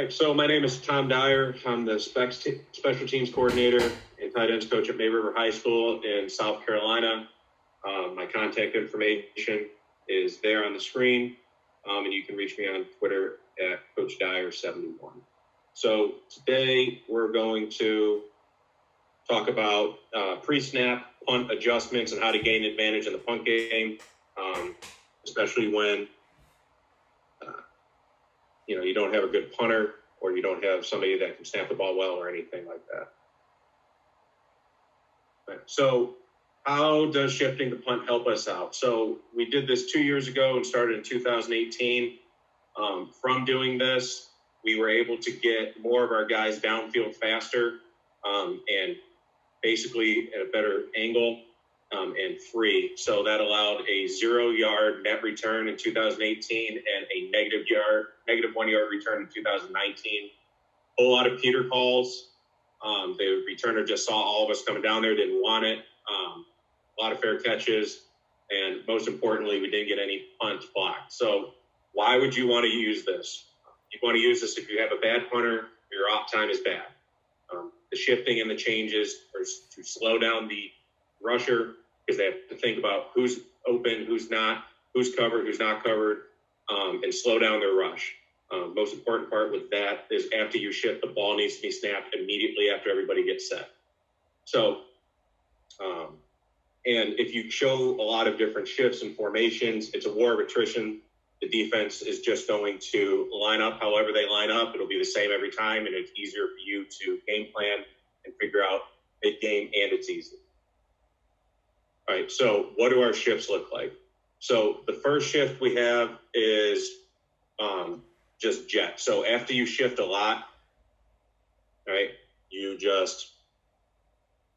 All right, so my name is Tom Dyer. I'm the special teams coordinator and tight ends coach at May River High School in South Carolina. My contact information is there on the screen, and you can reach me on Twitter at Coach Dyer71. So today we're going to talk about pre-snap punt adjustments and how to gain advantage in the punt game, especially when you don't have a good punter or you don't have somebody that can snap the ball well or anything like that. Right. So how does shifting the punt help us out? So we did this 2 years ago and started in 2018. From doing this, we were able to get more of our guys downfield faster and basically at a better angle and free. So that allowed a 0-yard net return in 2018 and a negative 1 yard return in 2019. A whole lot of Peter calls. The returner just saw all of us coming down there, didn't want it. A lot of fair catches. And most importantly, we didn't get any punt blocked. So why would you want to use this? You want to use this if you have a bad punter, your off time is bad. The shifting and the changes are to slow down the rusher because they have to think about who's open, who's not, who's covered, who's not covered, and slow down their rush. Most important part with that is after you shift, the ball needs to be snapped immediately after everybody gets set. So, and if you show a lot of different shifts and formations, it's a war of attrition. The defense is just going to line up however they line up. It'll be the same every time, and it's easier for you to game plan and figure out mid-game, and it's easy. All right, so what do our shifts look like? So the first shift we have is just jet. So after you shift a lot, right, you just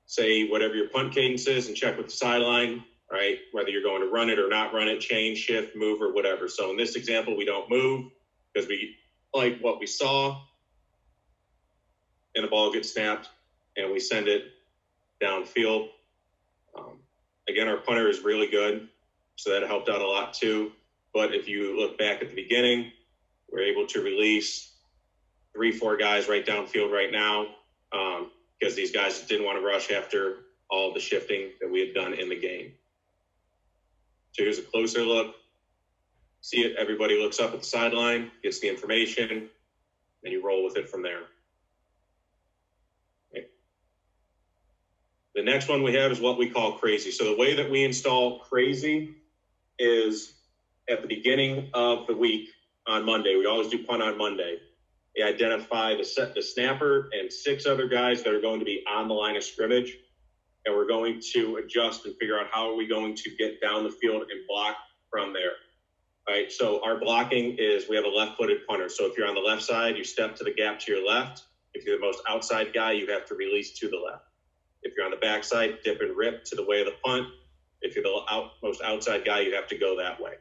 say whatever your punt cadence is and check with the sideline, right, whether you're going to run it or not run it, change, shift, move, or whatever. So in this example, we don't move because we like what we saw, and the ball gets snapped, and we send it downfield. Again, our punter is really good, so that helped out a lot too. But if you look back at the beginning, we're able to release 3-4 guys right downfield right now because these guys didn't want to rush after all the shifting that we had done in the game. So here's a closer look. See it, everybody looks up at the sideline, gets the information, and you roll with it from there. Okay. The next one we have is what we call crazy. So the way that we install crazy is at the beginning of the week on Monday. We always do punt on Monday. We identify the snapper and 6 other guys that are going to be on the line of scrimmage. And we're going to adjust and figure out how are we going to get down the field and block from there. All right, so our blocking is we have a left-footed punter. So if you're on the left side, you step to the gap to your left. If you're the most outside guy, you have to release to the left. If you're on the backside, dip and rip to the way of the punt. If you're the most outside guy, you have to go that way.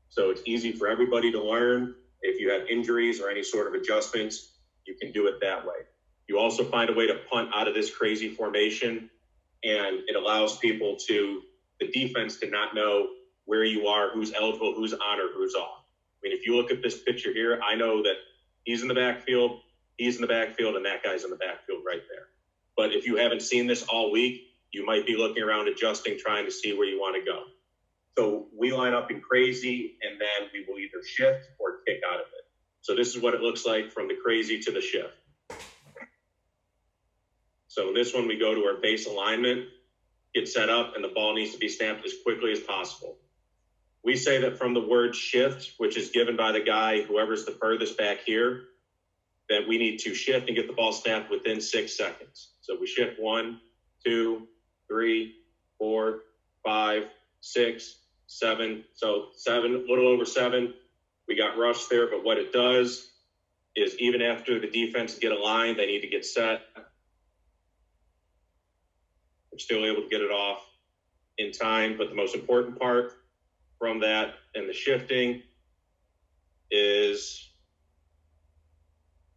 So it's easy for everybody to learn. If you have injuries or any sort of adjustments, you can do it that way. You also find a way to punt out of this crazy formation, and it allows people the defense to not know where you are, who's eligible, who's on, or who's off. I mean, if you look at this picture here, I know that he's in the backfield, and that guy's in the backfield right there. But if you haven't seen this all week, you might be looking around adjusting, trying to see where you want to go. So we line up in crazy, and then we will either shift or kick out of it. So this is what it looks like from the crazy to the shift. So in this one, we go to our base alignment, get set up, and the ball needs to be snapped as quickly as possible. We say that from the word shift, which is given by the guy, whoever's the furthest back here, that we need to shift and get the ball snapped within 6 seconds. So we shift 1, 2, 3, 4, 5, 6, 7. So 7, a little over 7. We got rushed there, but what it does is even after the defense get aligned, they need to get set. We're still able to get it off in time, but the most important part from that and the shifting is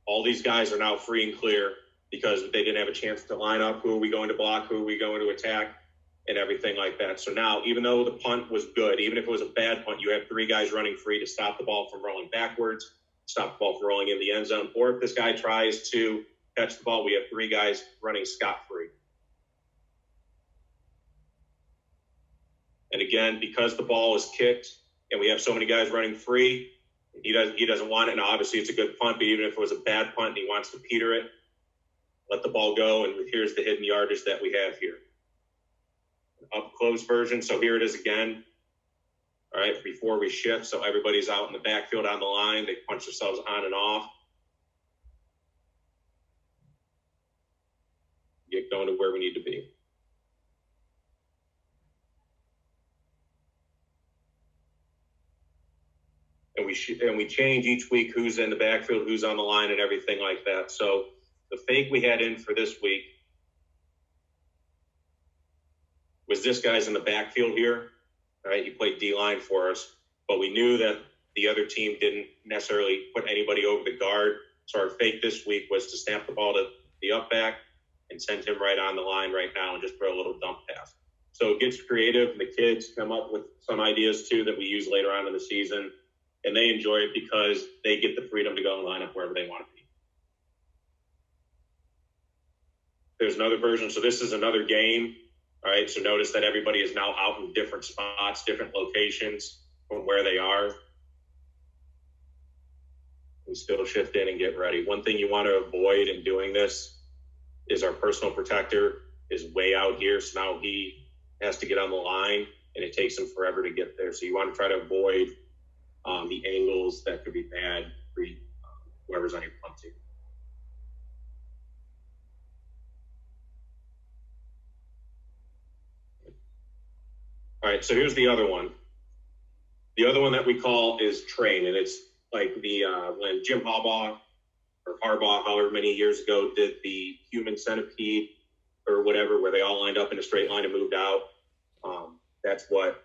all these guys are now free and clear because they didn't have a chance to line up. Who are we going to block? Who are we going to attack? And everything like that. So now, even though the punt was good, even if it was a bad punt, you have 3 guys running free to stop the ball from rolling backwards, stop the ball from rolling in the end zone. Or if this guy tries to catch the ball, we have 3 guys running scot-free. And again, because the ball is kicked and we have so many guys running free, he doesn't want it. Now, obviously, it's a good punt, but even if it was a bad punt and he wants to peter it, let the ball go, and here's the hidden yardage that we have here. Up close version, so here it is again. All right, before we shift, so everybody's out in the backfield on the line. They punch themselves on and off. Get going to where we need to be. And we change each week who's in the backfield, who's on the line, and everything like that. So the fake we had in for this week was this guy's in the backfield here. All right, he played D-line for us, but we knew that the other team didn't necessarily put anybody over the guard. So our fake this week was to snap the ball to the up back and send him right on the line right now and just throw a little dump pass. So it gets creative, and the kids come up with some ideas too that we use later on in the season, and they enjoy it because they get the freedom to go and line up wherever they want to be. There's another version. So this is another game. All right, so notice that everybody is now out in different spots, different locations from where they are. We still shift in and get ready. One thing you want to avoid in doing this is our personal protector is way out here. So now he has to get on the line, and it takes him forever to get there. So you want to try to avoid the angles that could be bad for whoever's on your punt team. All right, so here's the other one. The other one that we call is train, and it's like the when Jim Harbaugh, however many years ago, did the human centipede or whatever, where they all lined up in a straight line and moved out. That's what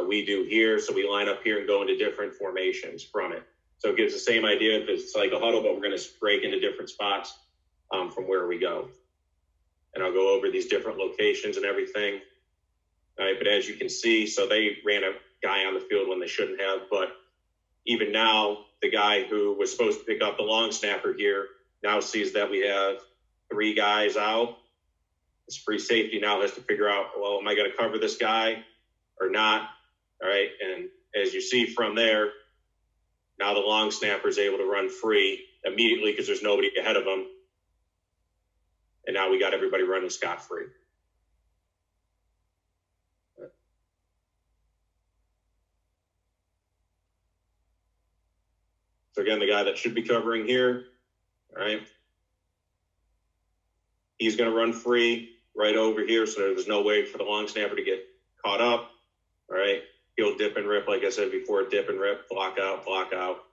we do here. So we line up here and go into different formations from it. So it gives the same idea. It's like a huddle, but we're going to break into different spots from where we go. And I'll go over these different locations and everything. All right, but as you can see, so they ran a guy on the field when they shouldn't have. But even now, the guy who was supposed to pick up the long snapper here now sees that we have 3 guys out. This free safety now has to figure out, well, am I going to cover this guy or not? All right, and as you see from there, now the long snapper is able to run free immediately because there's nobody ahead of him. And now we got everybody running scot-free. So again, the guy that should be covering here, all right, he's going to run free right over here, so there's no way for the long snapper to get caught up, all right? He'll dip and rip, like I said before, dip and rip, block out.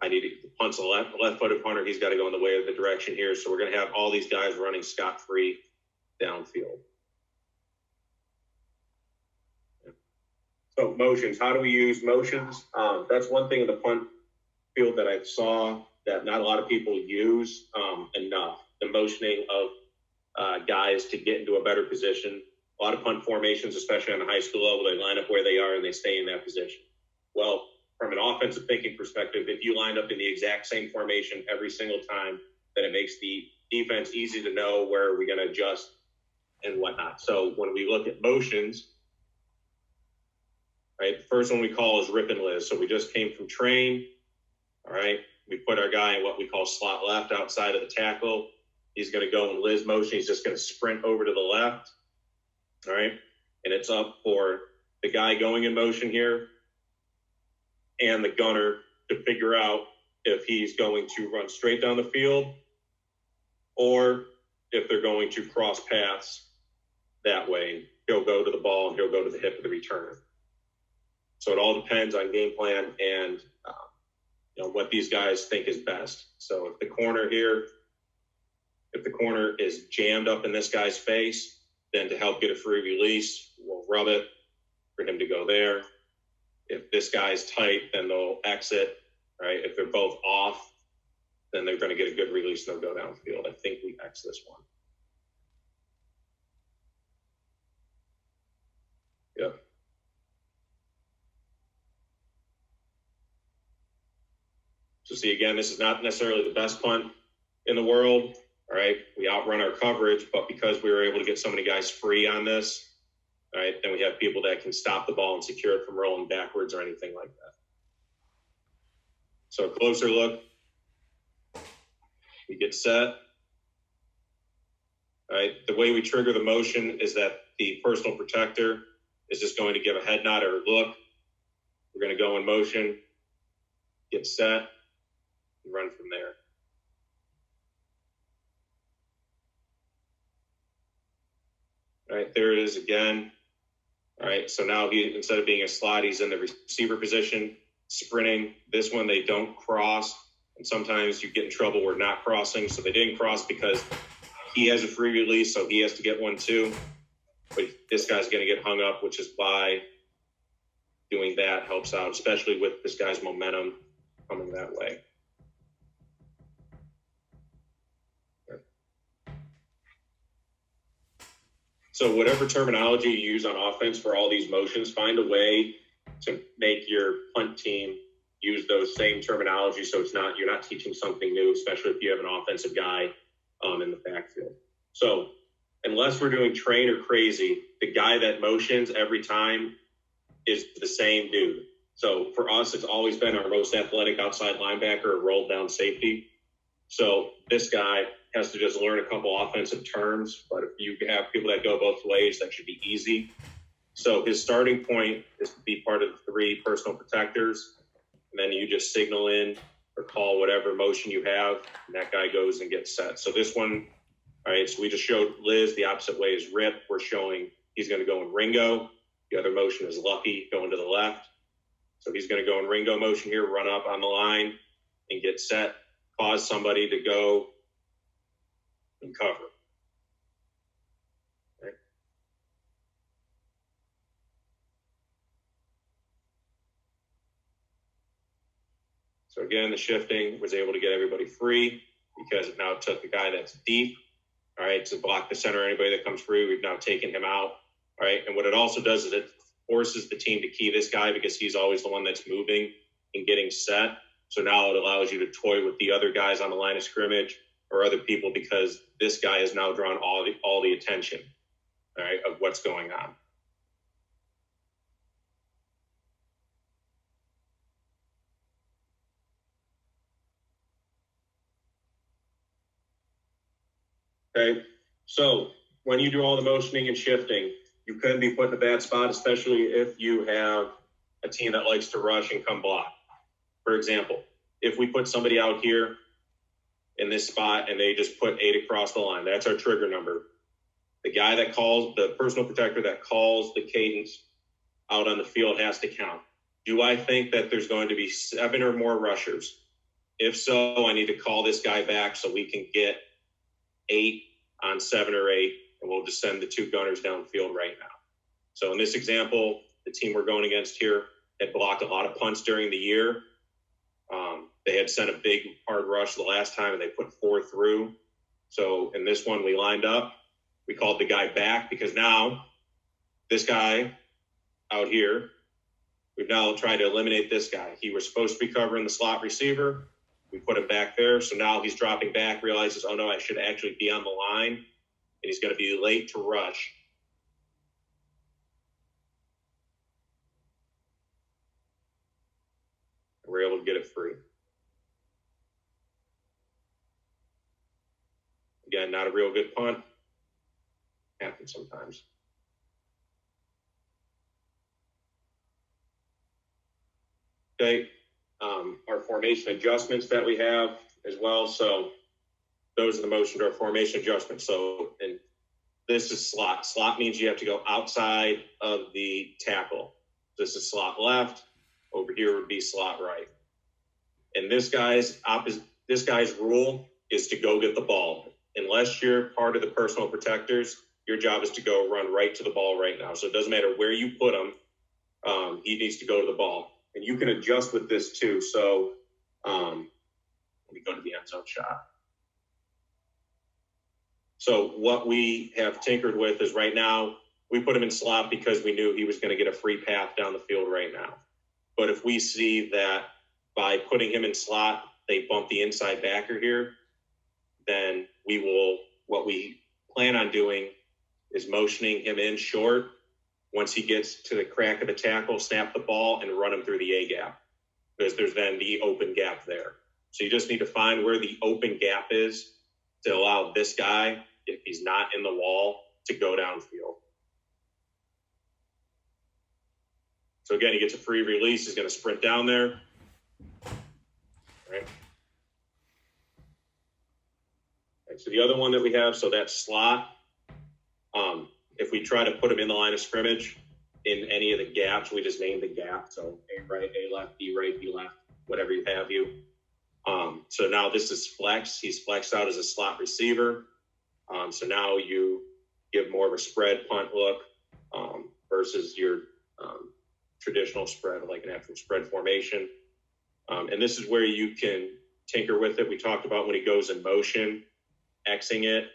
I need to punch the left-footed punter. He's got to go in the way of the direction here, so we're going to have all these guys running scot-free downfield. So motions, how do we use motions? That's one thing in the punt field that I saw that not a lot of people use enough. The motioning of guys to get into a better position. A lot of punt formations, especially on the high school level, they line up where they are and they stay in that position. Well, from an offensive thinking perspective, if you line up in the exact same formation every single time, then it makes the defense easy to know where we're going to adjust and whatnot. So when we look at motions, right, the first one we call is rip and Liz. So we just came from train. All right, we put our guy in what we call slot left outside of the tackle. He's going to go in Liz motion. He's just going to sprint over to the left. All right, and it's up for the guy going in motion here and the gunner to figure out if he's going to run straight down the field or if they're going to cross paths that way. He'll go to the ball and he'll go to the hip of the returner. So it all depends on game plan and what these guys think is best. So if the corner is jammed up in this guy's face, then to help get a free release, we'll rub it for him to go there. If this guy's tight, then they'll exit, right? If they're both off, then they're going to get a good release and they'll go downfield. I think we X this one. Yep. So see, again, this is not necessarily the best punt in the world. All right, we outrun our coverage, but because we were able to get so many guys free on this, all right, then we have people that can stop the ball and secure it from rolling backwards or anything like that. So a closer look. We get set. All right, the way we trigger the motion is that the personal protector is just going to give a head nod or a look. We're going to go in motion, get set, and run from there. All right, there it is again. All right, so now he, instead of being a slot, he's in the receiver position, sprinting. This one, they don't cross. And sometimes you get in trouble where not crossing. So they didn't cross because he has a free release, so he has to get one too. But this guy's going to get hung up, which is why doing that helps out, especially with this guy's momentum coming that way. So whatever terminology you use on offense for all these motions, find a way to make your punt team use those same terminology, so it's not, you're not teaching something new, especially if you have an offensive guy in the backfield. So unless we're doing train or crazy, the guy that motions every time is the same dude. So for us, it's always been our most athletic outside linebacker or rolled down safety. So this guy has to just learn a couple offensive terms, but if you have people that go both ways, that should be easy. So his starting point is to be part of the 3 personal protectors, and then you just signal in or call whatever motion you have, and that guy goes and gets set. So this one, all right, so we just showed Liz, the opposite way is Rip. We're showing he's going to go in Ringo. The other motion is Lucky, going to the left. So he's going to go in Ringo motion here, run up on the line and get set, cause somebody to go and cover. Okay. So again, the shifting was able to get everybody free because it now took the guy that's deep, all right, to block the center. Anybody that comes free, we've now taken him out, all right. And what it also does is it forces the team to key this guy because he's always the one that's moving and getting set. So now it allows you to toy with the other guys on the line of scrimmage or other people because this guy has now drawn all the attention, all right, of what's going on. Okay, so when you do all the motioning and shifting, you couldn't be put in a bad spot, especially if you have a team that likes to rush and come block. For example, if we put somebody out here in this spot and they just put 8 across the line, that's our trigger number. The guy that calls, the personal protector that calls the cadence out on the field has to count. Do I think that there's going to be 7 or more rushers? If so, I need to call this guy back so we can get 8 on 7 or 8, and we'll just send the 2 gunners downfield right now. So in this example, the team we're going against here had blocked a lot of punts during the year. They had sent a big hard rush the last time, and they put 4 through. So in this one, we lined up. We called the guy back because now this guy out here, we've now tried to eliminate this guy. He was supposed to be covering the slot receiver. We put him back there. So now he's dropping back, realizes, oh, no, I should actually be on the line, and he's going to be late to rush. And we're able to get it free. Again, not a real good punt. Happens sometimes. Okay. Our formation adjustments that we have as well. So those are the motion to our formation adjustments. So, and this is slot. Slot means you have to go outside of the tackle. This is slot left. Over here would be slot right. And this guy's rule is to go get the ball. Unless you're part of the personal protectors, your job is to go run right to the ball right now. So it doesn't matter where you put him. He needs to go to the ball. And you can adjust with this too. So let me go to the end zone shot. So what we have tinkered with is right now, we put him in slot because we knew he was going to get a free path down the field right now. But if we see that by putting him in slot, they bump the inside backer here, then what we plan on doing is motioning him in short. Once he gets to the crack of the tackle, snap the ball and run him through the A gap, because there's then the open gap there. So you just need to find where the open gap is to allow this guy, if he's not in the wall, to go downfield. So again, he gets a free release. He's going to sprint down there. Right. So the other one that we have, so that's slot. If we try to put him in the line of scrimmage in any of the gaps, we just name the gap. So A right, A left, B right, B left, whatever you have you. So now this is flex. He's flexed out as a slot receiver. So now you give more of a spread punt look versus your traditional spread, like an actual spread formation. And this is where you can tinker with it. We talked about when he goes in motion, Xing it,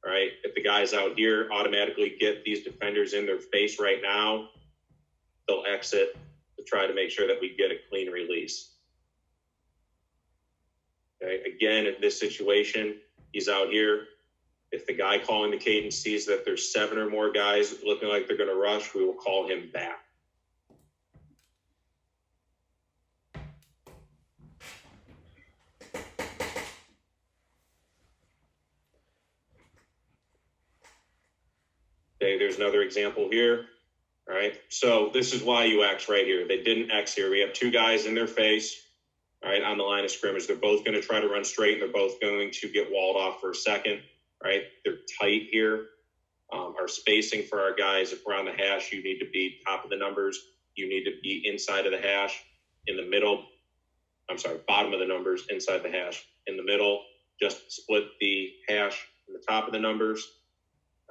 right? If the guy's out here, automatically get these defenders in their face right now, they'll exit to try to make sure that we get a clean release. Okay. Again, in this situation, he's out here. If the guy calling the cadence sees that there's 7 or more guys looking like they're going to rush, we will call him back. Okay, there's another example here. All right, so this is why you X right here. They didn't X here. We have 2 guys in their face, all right, on the line of scrimmage. They're both going to try to run straight, and they're both going to get walled off for a second, right? They're tight here. Our spacing for our guys, if we're on the hash, you need to be top of the numbers. You need to be inside of the hash, in the middle. Bottom of the numbers, inside the hash. In the middle, just split the hash in the top of the numbers,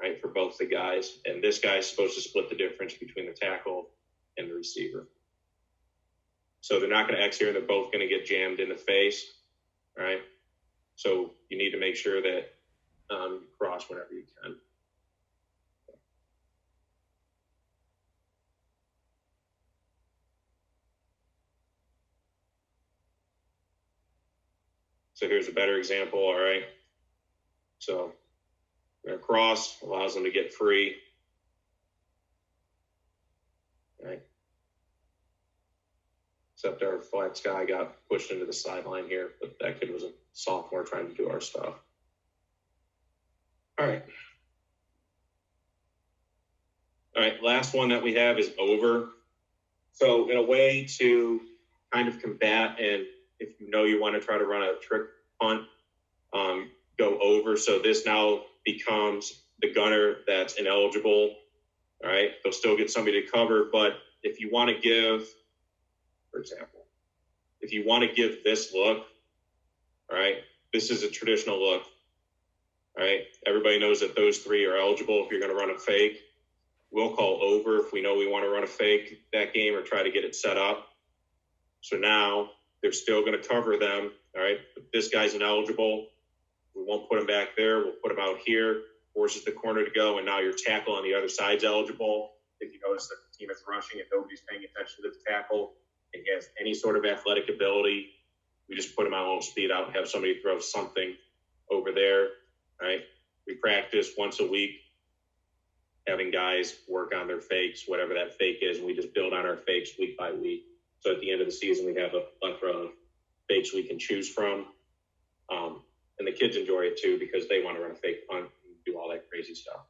right, for both the guys. And this guy's supposed to split the difference between the tackle and the receiver. So they're not going to X here. They're both going to get jammed in the face, right? So you need to make sure that you cross whenever you can. So here's a better example, all right? So we're going to cross, allows them to get free. Right. Except our flex guy got pushed into the sideline here, but that kid was a sophomore trying to do our stuff. All right. All right, last one that we have is over. So in a way to kind of combat, and if you know you want to try to run a trick punt, go over. So this now becomes the gunner that's ineligible. All right, they'll still get somebody to cover, but if you want to give, for example, if you want to give this look, all right, this is a traditional look. All right, everybody knows that those 3 are eligible if you're going to run a fake. We'll call over if we know we want to run a fake that game or try to get it set up. So now they're still going to cover them. All right, but this guy's ineligible. We won't put him back there. We'll put him out here, forces the corner to go, and now your tackle on the other side's eligible. If you notice that the team is rushing and nobody's paying attention to the tackle, and he has any sort of athletic ability, we just put him on a little speed out and have somebody throw something over there. All right, we practice once a week, having guys work on their fakes, whatever that fake is, and we just build on our fakes week by week. So at the end of the season, we have a plethora of fakes we can choose from. And the kids enjoy it too because they want to run a fake punt and do all that crazy stuff.